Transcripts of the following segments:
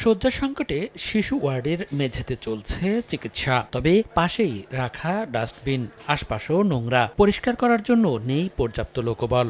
শয্যা সংকটে শিশু ওয়ার্ডের মেঝেতে চলছে চিকিৎসা, তবে পাশেই রাখা ডাস্টবিন, আশপাশও নোংরা। পরিষ্কার করার জন্য নেই পর্যাপ্ত লোকবল।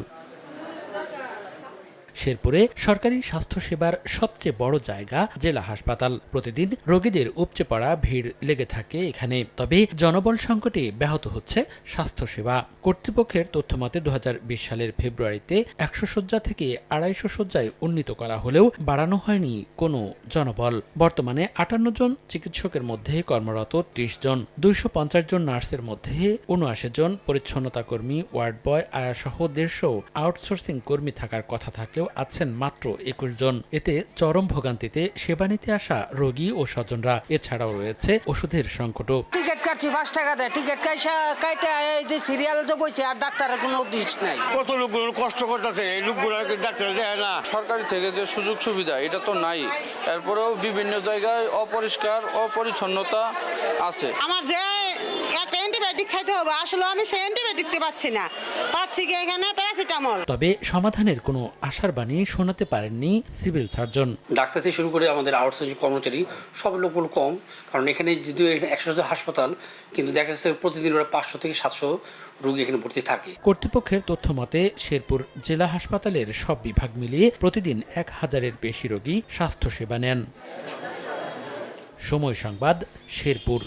শেরপুরে সরকারি স্বাস্থ্যসেবার সবচেয়ে বড় জায়গা জেলা হাসপাতাল। প্রতিদিন রোগীদের উপচে পড়া ভিড় লেগে থাকে এখানে। তবে জনবল সংকটে ব্যাহত হচ্ছে স্বাস্থ্যসেবা। কর্তৃপক্ষের তথ্যমতে ২০২০ সালের ফেব্রুয়ারিতে ১০০ শয্যা থেকে ২৫০ শয্যায় উন্নীত করা হলেও বাড়ানো হয়নি কোনো জনবল। বর্তমানে ৫৮ জন চিকিৎসকের মধ্যে কর্মরত ৩০ জন, ২৫০ জন নার্সের মধ্যে ৭৯ জন, পরিচ্ছন্নতা কর্মী, ওয়ার্ড বয়, আয়াসহ ১৫০ আউটসোর্সিং কর্মী থাকার কথা থাকলেও আছেন মাত্র ২১ জন। এতে চরম ভোগান্তিতে সেবা নিতে আসা রোগী ও স্বজনরা। এছাড়াও রয়েছে ওষুধের সংকটও। টিকিট কাটছি ৫ টাকা দেয়, টিকিট কাইটা এই যে সিরিয়াল যে বইছে আর ডাক্তারের কোনো উদ্দেশ্য নাই। কত লোকগুলো কষ্ট করতেছে, এই লোকগুলো ডাক্তার দেয় না। সরকারি থেকে যে সুযোগ সুবিধা এটা তো নাই, এরপরেও বিভিন্ন জায়গায় অপরিষ্কার অপরিচ্ছন্নতা আছে। আমার যে একটা অ্যান্টিবায়োটিক খাইতে হবে, আসলে আমি সেই অ্যান্টিবায়োটিকটা পাচ্ছি না, পাচ্ছি কি এখানে প্যারাসিটামল। তবে সমাধানের কোনো আশার বাণী শোনাতে পারেননি সিভিল সার্জন। ডাক্তার থেকে শুরু করে আমাদের আউটসোর্সিং কর্মচারী সব লোকগুলো কম, কারণ এখানে যদিও ১০০ হাসপাতাল, কিন্তু দেখা যাচ্ছে প্রতিদিন ওরা ৫০০ থেকে ৭০০ রোগী এখানে ভর্তি থাকে। কর্তৃপক্ষের তথ্য মতে শেরপুর জেলা হাসপাতালের সব বিভাগ মিলিয়ে প্রতিদিন ১,০০০-এর বেশি রোগী স্বাস্থ্যসেবা নেন। সময় সংবাদ, শেরপুর।